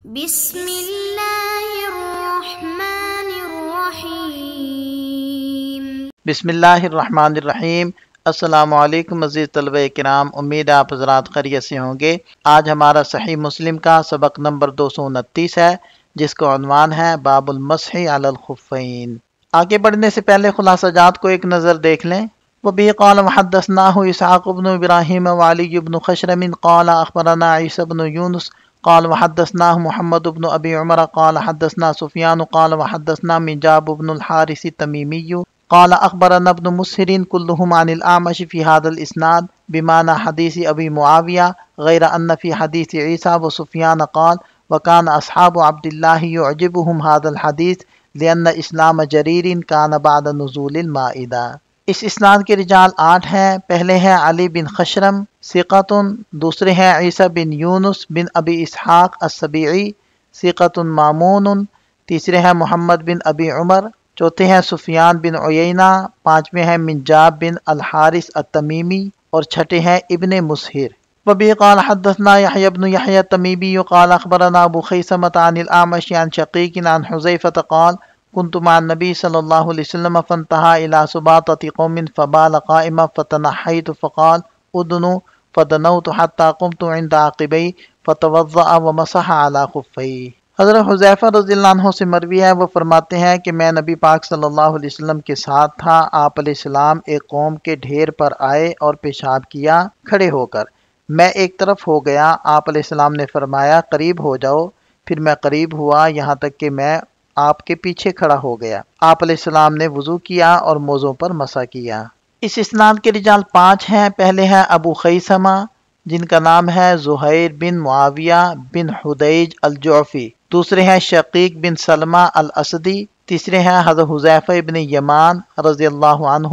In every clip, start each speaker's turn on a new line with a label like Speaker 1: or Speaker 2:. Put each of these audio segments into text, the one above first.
Speaker 1: بسم اللہ الرحمن الرحیم۔
Speaker 2: بسم اللہ الرحمن الرحیم۔ السلام علیکم عزیز طلبہ کرام، امید ہے آپ حضرات خیریت سے ہوں گے۔ آج ہمارا صحیح مسلم کا سبق نمبر 229 ہے، جس کا عنوان ہے باب المسح علی الخفین۔ آگے بڑھنے سے پہلے خلاصہ جات کو ایک نظر دیکھ لیں۔ وبه قال وحدثناه اسحاق بن ابراہیم وعلی بن خشرم قال اخبرنا عیسی بن یونس قال وحدثناه محمد بن ابی عمر قال حدثنا سفیان قال وحدثنا منجاب بن الحارث التمیمی قال اخبرنا ابن مسهر كلهم عن الاعمش في هذا الاسناد بمعنى حديث ابي معاوية غير ان في حديث عيسى وسفيان قال وكان اصحاب عبد الله يعجبهم هذا الحديث لان اسلام جرير كان بعد نزول المائدة۔ اس اسناد کے رجال 8 ہیں۔ پہلے ہیں علی بن خشرم ثقۃ، دوسرے ہیں عیسی بن یونس بن ابی اسحاق السبیعی ثقۃ مامون، تیسرے ہیں محمد بن ابی عمر، چوتھے ہیں سفیان بن عیینہ، پانچویں ہیں منجاب بن الحارث التمیمی اور چھٹے ہیں ابن مسہر۔ وبه قال حدثنا يحيى بن يحيى التميمي قال اخبرنا ابو خيثمة عن الاعمش عن شقيق عن حذيفة قال كنت مع النبي صلى الله عليه وسلم فانتهى الى سباطة قوم فبال قائما فتنحيت فقال ادنوا فدنوت حتى قمت عند عقبي فتوضأ ومسح على خفيه۔ حضرت حذیفہ رضی اللہ عنہ سے مروی ہے، وہ فرماتے ہیں کہ میں نبی پاک صلی اللہ علیہ وسلم کے ساتھ تھا۔ آپ علیہ السلام ایک قوم کے ڈھیر پر آئے اور پیشاب کیا کھڑے ہو کر۔ میں ایک طرف ہو گیا، آپ علیہ السلام نے فرمایا قریب ہو جاؤ، پھر میں قریب ہوا یہاں تک کہ میں آپ کے پیچھے کھڑا ہو گیا۔ آپ علیہ السلام نے وضو کیا اور موزوں پر مسح کیا۔ اس اسناد کے رجال 5 ہیں۔ پہلے ہیں ابو خیثمہ جن کا نام ہے زہیر بن معاویہ بن حدیج الجعفی، دوسرے ہیں شقیق بن سلمہ الاسدی، تیسرے ہیں حضرت حذیفہ ابن یمان رضی اللہ عنہ،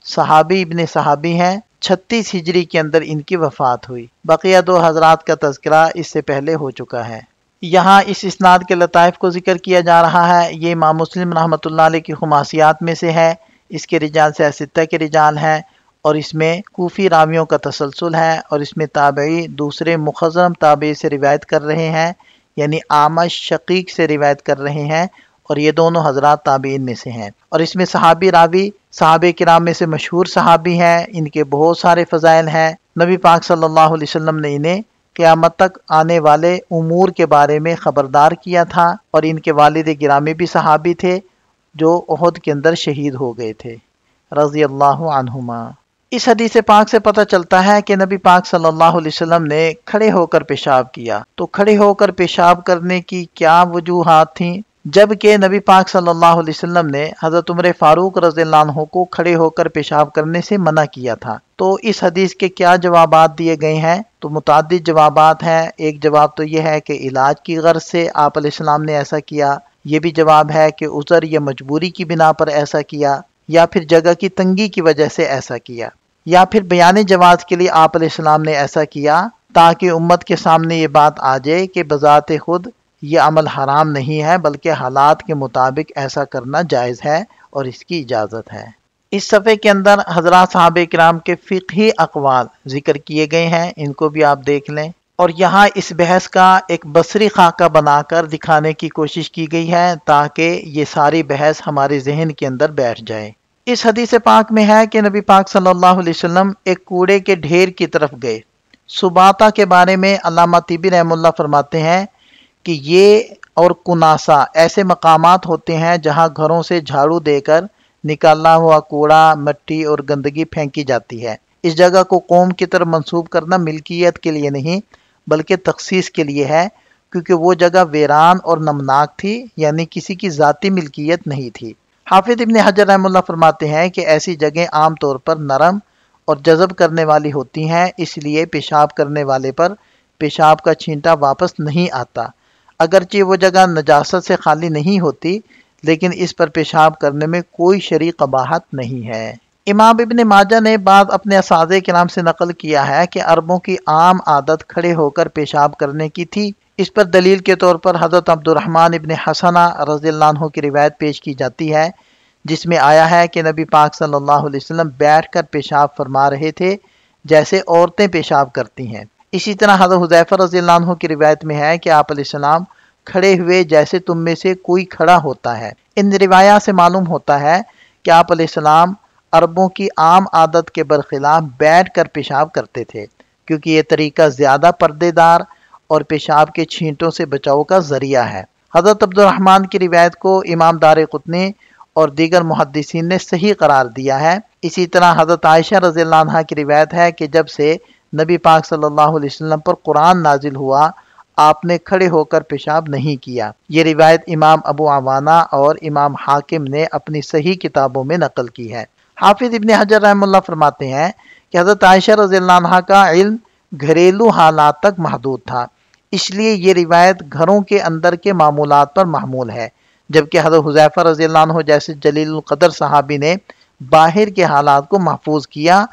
Speaker 2: صحابی ابن صحابی ہیں۔ 36 ہجری کے اندر ان کی وفات ہوئی۔ بقیہ 2 حضرات کا تذکرہ اس سے پہلے ہو چکا ہے۔ یہاں اس اسناد کے لطائف کو ذکر کیا جا رہا ہے۔ یہ امام مسلم رحمۃ اللہ علیہ کی خماسیات میں سے ہے۔ اس کے رجال سے ستہ کے رجال ہیں اور اس میں کوفی راویوں کا تسلسل ہے، اور اس میں تابعی دوسرے مخضرم تابعی سے روایت کر رہے ہیں، یعنی اعمش شقیق سے روایت کر رہے ہیں، اور یہ دونوں حضرات تابعین میں سے ہیں۔ اور اس میں صحابی راوی صحابہ کرام میں سے مشہور صحابی ہیں، ان کے بہت سارے فضائل ہیں۔ نبی پاک صلی اللہ علیہ وسلم نے انہیں قیامت تک آنے والے امور کے بارے میں خبردار کیا تھا، اور ان کے والد گرامی بھی صحابی تھے جو احد کے اندر شہید ہو گئے تھے رضی اللہ عنہما۔ اس حدیث پاک سے پتہ چلتا ہے کہ نبی پاک صلی اللہ علیہ وسلم نے کھڑے ہو کر پیشاب کیا۔ تو کھڑے ہو کر پیشاب کرنے کی کیا وجوہات تھیں؟ جبکہ نبی پاک صلی اللہ علیہ وسلم نے حضرت عمر فاروق رضی اللہ عنہ کو کھڑے ہو کر پیشاب کرنے سے منع کیا تھا۔ تو اس حدیث کے کیا جوابات دیے گئے ہیں؟ تو متعدد جوابات ہیں۔ ایک جواب تو یہ ہے کہ علاج کی غرض سے آپ علیہ السلام نے ایسا کیا۔ یہ بھی جواب ہے کہ عذر یا مجبوری کی بنا پر ایسا کیا، یا پھر جگہ کی تنگی کی وجہ سے ایسا کیا، یا پھر بیان جواز کے لیے آپ علیہ السلام نے ایسا کیا تاکہ امت کے سامنے یہ بات آ جائے کہ بذات خود یہ عمل حرام نہیں ہے، بلکہ حالات کے مطابق ایسا کرنا جائز ہے اور اس کی اجازت ہے۔ اس صفحے کے اندر حضرات صحابہ کرام کے فقہی اقوال ذکر کیے گئے ہیں، ان کو بھی آپ دیکھ لیں۔ اور یہاں اس بحث کا ایک بصری خاکہ بنا کر دکھانے کی کوشش کی گئی ہے تاکہ یہ ساری بحث ہمارے ذہن کے اندر بیٹھ جائے۔ اس حدیث پاک میں ہے کہ نبی پاک صلی اللہ علیہ وسلم ایک کوڑے کے ڈھیر کی طرف گئے۔ سباطہ کے بارے میں علامہ طبی رحمہ اللہ فرماتے ہیں کہ یہ اور کناسہ ایسے مقامات ہوتے ہیں جہاں گھروں سے جھاڑو دے کر نکالا ہوا کوڑا، مٹی اور گندگی پھینکی جاتی ہے۔ اس جگہ کو قوم کی طرف منسوب کرنا ملکیت کے لیے نہیں بلکہ تخصیص کے لیے ہے، کیونکہ وہ جگہ ویران اور نمناک تھی، یعنی کسی کی ذاتی ملکیت نہیں تھی۔ حافظ ابن حجر رحمہ اللہ فرماتے ہیں کہ ایسی جگہیں عام طور پر نرم اور جذب کرنے والی ہوتی ہیں، اس لیے پیشاب کرنے والے پر پیشاب کا چھینٹا واپس نہیں آتا۔ اگرچہ وہ جگہ نجاست سے خالی نہیں ہوتی، لیکن اس پر پیشاب کرنے میں کوئی شرعی قباحت نہیں ہے۔ امام ابن ماجہ نے بعض اپنے اساتذہ کرام سے نقل کیا ہے کہ عربوں کی عام عادت کھڑے ہو کر پیشاب کرنے کی تھی۔ اس پر دلیل کے طور پر حضرت عبد الرحمن ابن حسنہ رضی اللہ عنہ کی روایت پیش کی جاتی ہے، جس میں آیا ہے کہ نبی پاک صلی اللہ علیہ وسلم بیٹھ کر پیشاب فرما رہے تھے جیسے عورتیں پیشاب کرتی ہیں۔ اسی طرح حضرت حذیفہ رضی اللہ عنہ کی روایت میں ہے کہ آپ علیہ السلام کھڑے ہوئے جیسے تم میں سے کوئی کھڑا ہوتا ہے۔ ان روایات سے معلوم ہوتا ہے کہ آپ علیہ السلام عربوں کی عام عادت کے برخلاف بیٹھ کر پیشاب کرتے تھے، کیونکہ یہ طریقہ زیادہ پردے دار اور پیشاب کے چھینٹوں سے بچاؤ کا ذریعہ ہے۔ حضرت عبد الرحمن کی روایت کو امام دارقطنی اور دیگر محدثین نے صحیح قرار دیا ہے۔ اسی طرح حضرت عائشہ رضی اللہ عنہا کی روایت ہے کہ جب سے نبی پاک صلی اللہ علیہ وسلم پر قرآن نازل ہوا، آپ نے کھڑے ہو کر پیشاب نہیں کیا۔ یہ روایت امام ابو عوانہ اور امام حاکم نے اپنی صحیح کتابوں میں نقل کی ہے۔ حافظ ابن حجر رحمہ اللہ فرماتے ہیں کہ حضرت عائشہ رضی اللہ عنہا کا علم گھریلو حالات تک محدود تھا، اس لیے یہ روایت گھروں کے اندر کے معمولات پر محمول ہے، جبکہ حضرت حذیفہ رضی اللہ عنہ جیسے جلیل القدر صحابی نے باہر کے حالات کو محفوظ کیا،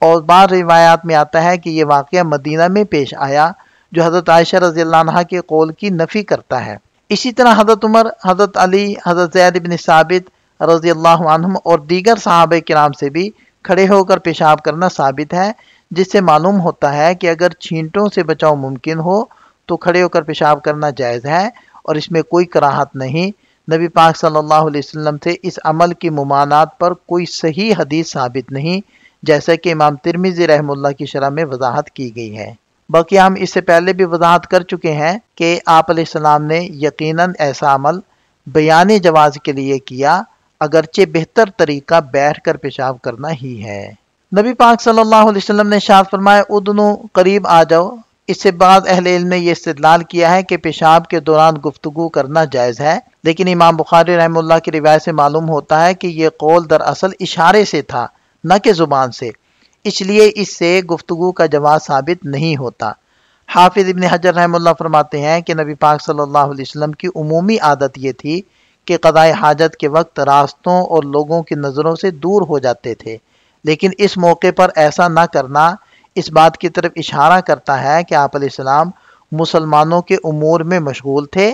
Speaker 2: اور بعض روایات میں آتا ہے کہ یہ واقعہ مدینہ میں پیش آیا، جو حضرت عائشہ رضی اللہ عنہ کے قول کی نفی کرتا ہے۔ اسی طرح حضرت عمر، حضرت علی، حضرت زید بن ثابت رضی اللہ عنہم اور دیگر صحابہ کرام سے بھی کھڑے ہو کر پیشاب کرنا ثابت ہے، جس سے معلوم ہوتا ہے کہ اگر چھینٹوں سے بچاؤ ممکن ہو تو کھڑے ہو کر پیشاب کرنا جائز ہے، اور اس میں کوئی کراہت نہیں۔ نبی پاک صلی اللہ علیہ وسلم سے اس عمل کی ممانعت پر کوئی صحیح حدیث ثابت نہیں، جیسا کہ امام ترمذی رحمہ اللہ کی شرح میں وضاحت کی گئی ہے۔ باقی ہم اس سے پہلے بھی وضاحت کر چکے ہیں کہ آپ علیہ السلام نے یقیناً ایسا عمل بیان جواز کے لیے کیا، اگرچہ بہتر طریقہ بیٹھ کر پیشاب کرنا ہی ہے۔ نبی پاک صلی اللہ علیہ وسلم نے ارشاد فرمایا، ادنو، قریب آ جاؤ۔ اس سے بعد اہل علم نے یہ استدلال کیا ہے کہ پیشاب کے دوران گفتگو کرنا جائز ہے، لیکن امام بخاری رحمہ اللہ کی روایت سے معلوم ہوتا ہے کہ یہ قول دراصل اشارے سے تھا، نہ کہ زبان سے، اس لیے اس سے گفتگو کا جواز ثابت نہیں ہوتا۔ حافظ ابن حجر رحمہ اللہ فرماتے ہیں کہ نبی پاک صلی اللہ علیہ وسلم کی عمومی عادت یہ تھی کہ قضاء حاجت کے وقت راستوں اور لوگوں کی نظروں سے دور ہو جاتے تھے، لیکن اس موقع پر ایسا نہ کرنا اس بات کی طرف اشارہ کرتا ہے کہ آپ علیہ السلام مسلمانوں کے امور میں مشغول تھے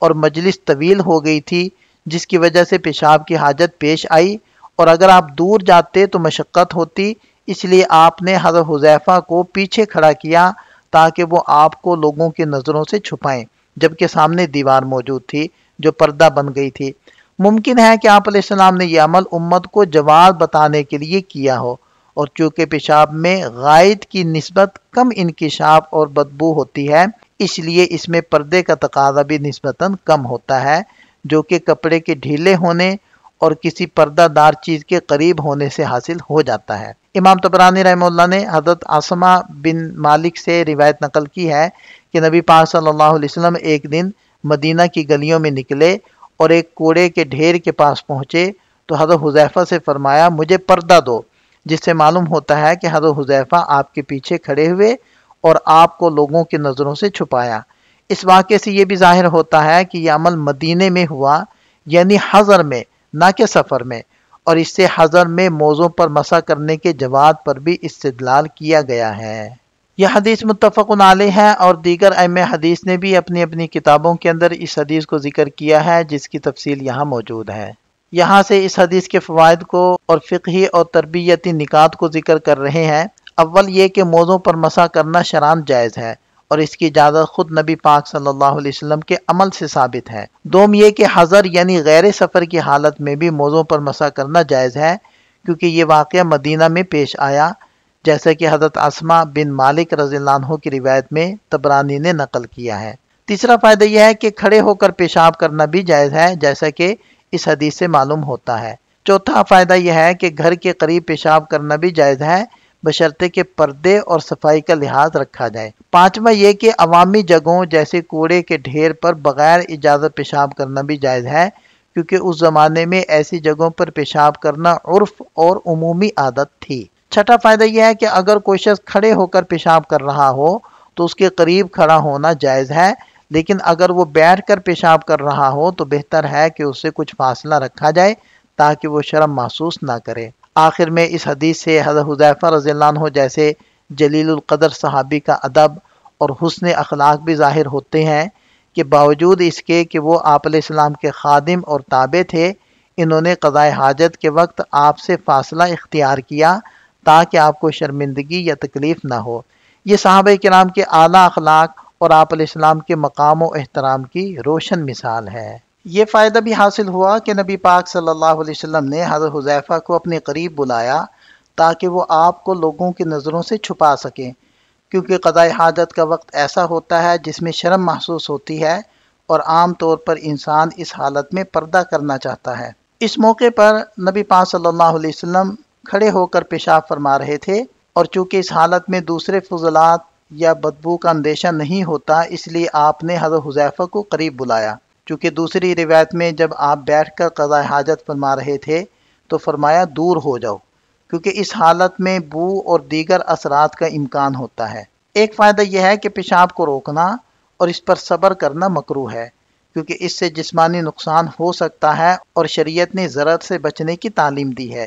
Speaker 2: اور مجلس طویل ہو گئی تھی، جس کی وجہ سے پیشاب کی حاجت پیش آئی، اور اگر آپ دور جاتے تو مشقت ہوتی، اس لیے آپ نے حضرت حذیفہ کو پیچھے کھڑا کیا تاکہ وہ آپ کو لوگوں کی نظروں سے چھپائیں، جبکہ سامنے دیوار موجود تھی جو پردہ بن گئی تھی۔ ممکن ہے کہ آپ علیہ السلام نے یہ عمل امت کو جواز بتانے کے لیے کیا ہو، اور چونکہ پیشاب میں غائط کی نسبت کم انکشاف اور بدبو ہوتی ہے، اس لیے اس میں پردے کا تقاضا بھی نسبتاً کم ہوتا ہے، جو کہ کپڑے کے ڈھیلے ہونے اور کسی پردہ دار چیز کے قریب ہونے سے حاصل ہو جاتا ہے۔ امام طبرانی رحمہ اللہ نے حضرت عاصمہ بن مالک سے روایت نقل کی ہے کہ نبی پاک صلی اللہ علیہ وسلم ایک دن مدینہ کی گلیوں میں نکلے اور ایک کوڑے کے ڈھیر کے پاس پہنچے تو حضرت حذیفہ سے فرمایا، مجھے پردہ دو، جس سے معلوم ہوتا ہے کہ حضرت حذیفہ آپ کے پیچھے کھڑے ہوئے اور آپ کو لوگوں کی نظروں سے چھپایا۔ اس واقعے سے یہ بھی ظاہر ہوتا ہے کہ یہ عمل مدینے میں ہوا، یعنی حضر میں، نہ کہ سفر میں، اور اس سے حضر میں موضوع پر مسح کرنے کے جواز پر بھی استدلال کیا گیا ہے۔ یہ حدیث متفق علیہ ہے، اور دیگر ائمہ حدیث نے بھی اپنی اپنی کتابوں کے اندر اس حدیث کو ذکر کیا ہے، جس کی تفصیل یہاں موجود ہے۔ یہاں سے اس حدیث کے فوائد کو اور فقہی اور تربیتی نکات کو ذکر کر رہے ہیں۔ اول یہ کہ موضوع پر مسح کرنا شرعاً جائز ہے، اور اس کی اجازت خود نبی پاک صلی اللہ علیہ وسلم کے عمل سے ثابت ہے۔ دوم یہ کہ حضر یعنی غیر سفر کی حالت میں بھی موضوع پر مسح کرنا جائز ہے، کیونکہ یہ واقعہ مدینہ میں پیش آیا، جیسا کہ حضرت عاصمہ بن مالک رضی اللہ عنہ کی روایت میں طبرانی نے نقل کیا ہے۔ تیسرا فائدہ یہ ہے کہ کھڑے ہو کر پیشاب کرنا بھی جائز ہے، جیسا کہ اس حدیث سے معلوم ہوتا ہے۔ چوتھا فائدہ یہ ہے کہ گھر کے قریب پیشاب کرنا بھی جائز ہے، بشرطے کہ پردے اور صفائی کا لحاظ رکھا جائے۔ پانچواں یہ کہ عوامی جگہوں جیسے کوڑے کے ڈھیر پر بغیر اجازت پیشاب کرنا بھی جائز ہے، کیونکہ اس زمانے میں ایسی جگہوں پر پیشاب کرنا عرف اور عمومی عادت تھی۔ چھٹا فائدہ یہ ہے کہ اگر کوئی شخص کھڑے ہو کر پیشاب کر رہا ہو تو اس کے قریب کھڑا ہونا جائز ہے، لیکن اگر وہ بیٹھ کر پیشاب کر رہا ہو تو بہتر ہے کہ اس سے کچھ فاصلہ رکھا جائے تاکہ وہ شرم محسوس نہ کرے۔ آخر میں اس حدیث سے حضرت حذیفہ رضی اللہ عنہ جیسے جلیل القدر صحابی کا ادب اور حسن اخلاق بھی ظاہر ہوتے ہیں کہ باوجود اس کے کہ وہ آپ علیہ السلام کے خادم اور تابع تھے، انہوں نے قضاء حاجت کے وقت آپ سے فاصلہ اختیار کیا تاکہ آپ کو شرمندگی یا تکلیف نہ ہو۔ یہ صحابہ کرام کے اعلیٰ اخلاق اور آپ علیہ السلام کے مقام و احترام کی روشن مثال ہے۔ یہ فائدہ بھی حاصل ہوا کہ نبی پاک صلی اللہ علیہ وسلم نے حضرت حذیفہ کو اپنے قریب بلایا تاکہ وہ آپ کو لوگوں کی نظروں سے چھپا سکیں، کیونکہ قضاء حاجت کا وقت ایسا ہوتا ہے جس میں شرم محسوس ہوتی ہے اور عام طور پر انسان اس حالت میں پردہ کرنا چاہتا ہے۔ اس موقع پر نبی پاک صلی اللہ علیہ وسلم کھڑے ہو کر پیشاب فرما رہے تھے، اور چونکہ اس حالت میں دوسرے فضلات یا بدبو کا اندیشہ نہیں ہوتا، اس لیے آپ نے حضرت حذیفہ کو قریب بلایا۔ چونکہ دوسری روایت میں جب آپ بیٹھ کر قضاء حاجت فرما رہے تھے تو فرمایا دور ہو جاؤ، کیونکہ اس حالت میں بو اور دیگر اثرات کا امکان ہوتا ہے۔ ایک فائدہ یہ ہے کہ پیشاب کو روکنا اور اس پر صبر کرنا مکروہ ہے، کیونکہ اس سے جسمانی نقصان ہو سکتا ہے اور شریعت نے ضرر سے بچنے کی تعلیم دی ہے۔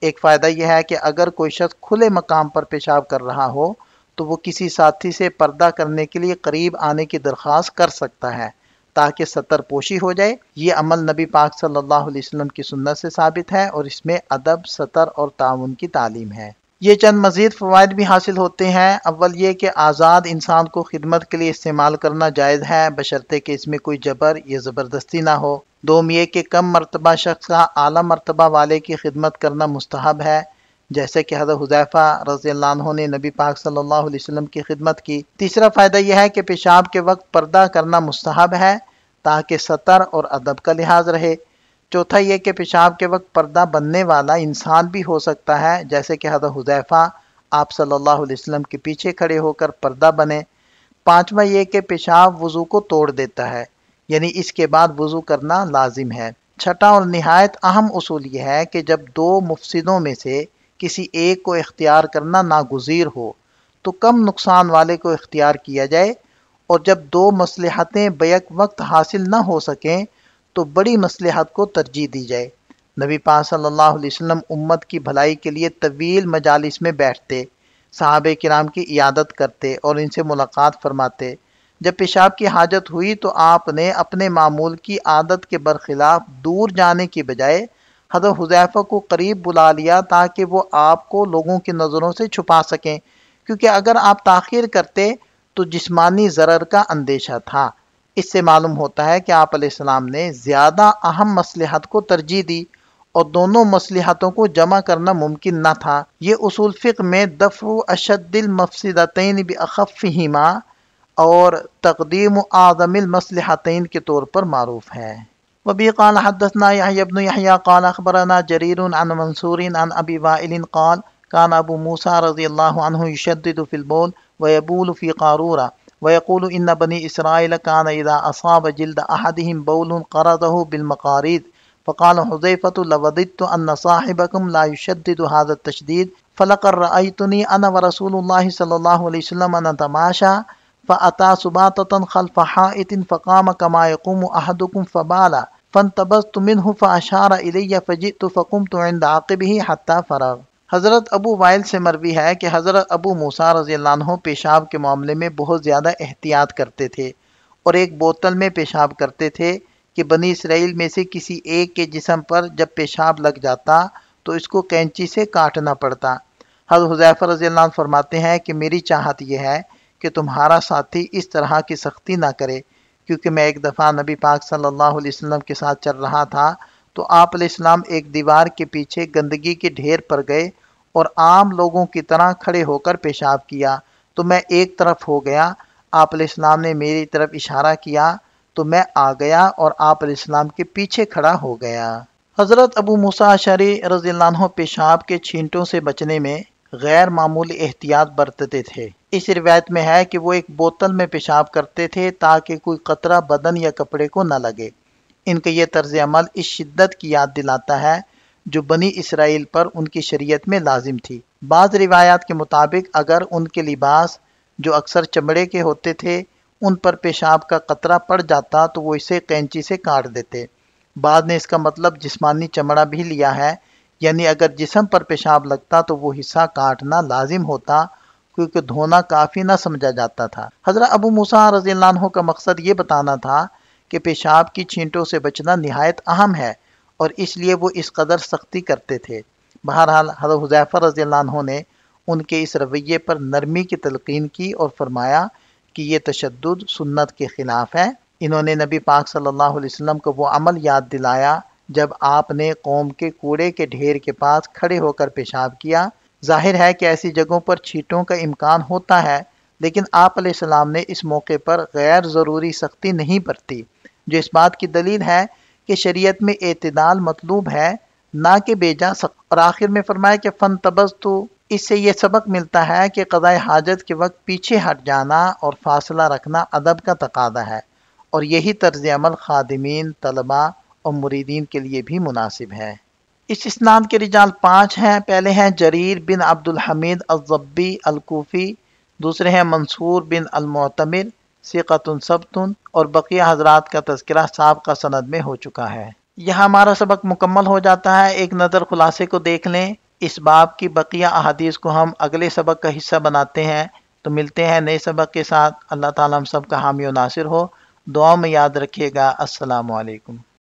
Speaker 2: ایک فائدہ یہ ہے کہ اگر کوئی شخص کھلے مقام پر پیشاب کر رہا ہو تو وہ کسی ساتھی سے پردہ کرنے کے لیے قریب آنے کی درخواست کر سکتا ہے تاکہ ستر پوشی ہو جائے۔ یہ عمل نبی پاک صلی اللہ علیہ وسلم کی سنت سے ثابت ہے اور اس میں ادب، ستر اور تعاون کی تعلیم ہے۔ یہ چند مزید فوائد بھی حاصل ہوتے ہیں۔ اول یہ کہ آزاد انسان کو خدمت کے لیے استعمال کرنا جائز ہے، بشرطے کہ اس میں کوئی جبر یا زبردستی نہ ہو۔ دوم یہ کہ کم مرتبہ شخص کا اعلیٰ مرتبہ والے کی خدمت کرنا مستحب ہے، جیسے کہ حضرت حذیفہ رضی اللہ عنہ نے نبی پاک صلی اللہ علیہ وسلم کی خدمت کی۔ تیسرا فائدہ یہ ہے کہ پیشاب کے وقت پردہ کرنا مستحب ہے تاکہ ستر اور ادب کا لحاظ رہے۔ چوتھا یہ کہ پیشاب کے وقت پردہ بننے والا انسان بھی ہو سکتا ہے، جیسے کہ حضرت حذیفہ آپ صلی اللہ علیہ وسلم کے پیچھے کھڑے ہو کر پردہ بنے۔ پانچواں یہ کہ پیشاب وضو کو توڑ دیتا ہے، یعنی اس کے بعد وضو کرنا لازم ہے۔ چھٹا اور نہایت اہم اصول یہ ہے کہ جب دو مفسدوں میں سے کسی ایک کو اختیار کرنا ناگزیر ہو تو کم نقصان والے کو اختیار کیا جائے، اور جب دو مصلحتیں بیک وقت حاصل نہ ہو سکیں تو بڑی مصلحت کو ترجیح دی جائے۔ نبی پاک صلی اللہ علیہ وسلم امت کی بھلائی کے لیے طویل مجالس میں بیٹھتے، صحابہ کرام کی عیادت کرتے اور ان سے ملاقات فرماتے۔ جب پیشاب کی حاجت ہوئی تو آپ نے اپنے معمول کی عادت کے برخلاف دور جانے کی بجائے حضرت حذیفہ کو قریب بلا لیا تاکہ وہ آپ کو لوگوں کی نظروں سے چھپا سکیں، کیونکہ اگر آپ تاخیر کرتے تو جسمانی ضرر کا اندیشہ تھا۔ اس سے معلوم ہوتا ہے کہ آپ علیہ السلام نے زیادہ اہم مصلحت کو ترجیح دی اور دونوں مصلحتوں کو جمع کرنا ممکن نہ تھا۔ یہ اصول فقہ میں دفع اشد المفسدتین باخفہما اور تقدیم اعظم المصلحتین کے طور پر معروف ہے۔ وبه قال حدثنا يحيى بن يحيى قال اخبرنا جرير عن منصور عن ابي وائل قال كان ابو موسى رضي الله عنه يشدد في البول ويبول في قارورة ويقول ان بني اسرائيل كان اذا اصاب جلد احدهم بول قرضه بالمقاريض فقال حذيفة لوددت ان صاحبكم لا يشدد هذا التشديد فلقد رأيتني انا ورسول الله صلى الله عليه وسلم نتماشى فأتى سباطة خلف حائط فقام كما يقوم أحدكم فبال فانتبذت منه فأشار إلي فجئت فقمت عند عقبه حتى فرغ۔ حضرت ابو وائل سے مروی ہے کہ حضرت ابو موسیٰ رضی اللہ عنہ پیشاب کے معاملے میں بہت زیادہ احتیاط کرتے تھے اور ایک بوتل میں پیشاب کرتے تھے کہ بنی اسرائیل میں سے کسی ایک کے جسم پر جب پیشاب لگ جاتا تو اس کو کینچی سے کاٹنا پڑتا۔ حضرت حذیفہ رضی اللہ عنہ فرماتے ہیں کہ میری چاہت یہ ہے کہ تمہارا ساتھی اس طرح کی سختی نہ کرے، کیونکہ میں ایک دفعہ نبی پاک صلی اللہ علیہ وسلم کے ساتھ چل رہا تھا تو آپ علیہ السلام ایک دیوار کے پیچھے گندگی کے ڈھیر پر گئے اور عام لوگوں کی طرح کھڑے ہو کر پیشاب کیا تو میں ایک طرف ہو گیا، آپ علیہ السلام نے میری طرف اشارہ کیا تو میں آ گیا اور آپ علیہ السلام کے پیچھے کھڑا ہو گیا۔ حضرت ابو موسیٰ اشعری رضی اللہ عنہ پیشاب کے چھینٹوں سے بچنے میں غیر معمولی احتیاط برتتے تھے۔ اس روایت میں ہے کہ وہ ایک بوتل میں پیشاب کرتے تھے تاکہ کوئی قطرہ بدن یا کپڑے کو نہ لگے۔ ان کا یہ طرز عمل اس شدت کی یاد دلاتا ہے جو بنی اسرائیل پر ان کی شریعت میں لازم تھی۔ بعض روایات کے مطابق اگر ان کے لباس جو اکثر چمڑے کے ہوتے تھے ان پر پیشاب کا قطرہ پڑ جاتا تو وہ اسے کینچی سے کاٹ دیتے۔ بعض نے اس کا مطلب جسمانی چمڑا بھی لیا ہے، یعنی اگر جسم پر پیشاب لگتا تو وہ حصہ کاٹنا لازم ہوتا کیونکہ دھونا کافی نہ سمجھا جاتا تھا۔ حضرت ابو موسیٰ رضی اللہ عنہ کا مقصد یہ بتانا تھا کہ پیشاب کی چھینٹوں سے بچنا نہایت اہم ہے اور اس لیے وہ اس قدر سختی کرتے تھے۔ بہرحال حضرت حذیفہ رضی اللہ عنہ نے ان کے اس رویے پر نرمی کی تلقین کی اور فرمایا کہ یہ تشدد سنت کے خلاف ہے۔ انہوں نے نبی پاک صلی اللہ علیہ وسلم کو وہ عمل یاد دلایا جب آپ نے قوم کے کوڑے کے ڈھیر کے پاس کھڑے ہو کر پیشاب کیا۔ ظاہر ہے کہ ایسی جگہوں پر چھینٹوں کا امکان ہوتا ہے، لیکن آپ علیہ السلام نے اس موقع پر غیر ضروری سختی نہیں برتی، جو اس بات کی دلیل ہے کہ شریعت میں اعتدال مطلوب ہے، نہ کہ بیجا سخت۔ اور آخر میں فرمایا کہ فن تبستو، اس سے یہ سبق ملتا ہے کہ قضاء حاجت کے وقت پیچھے ہٹ جانا اور فاصلہ رکھنا ادب کا تقاضا ہے، اور یہی طرز عمل خادمین، طلباء اور مریدین کے لیے بھی مناسب ہے۔ اس اسناد کے رجال 5 ہیں۔ پہلے ہیں جریر بن عبد الحمید الضبی الکوفی، دوسرے ہیں منصور بن المعتمر ثقۃ ثبت، اور بقیہ حضرات کا تذکرہ سابقہ سند میں ہو چکا ہے۔ یہاں ہمارا سبق مکمل ہو جاتا ہے۔ ایک نظر خلاصے کو دیکھ لیں۔ اس باب کی بقیہ احادیث کو ہم اگلے سبق کا حصہ بناتے ہیں۔ تو ملتے ہیں نئے سبق کے ساتھ۔ اللہ تعالیٰ ہم سب کا حامی و ناصر ہو۔ دعاؤں میں یاد رکھیے گا۔ السلام علیکم۔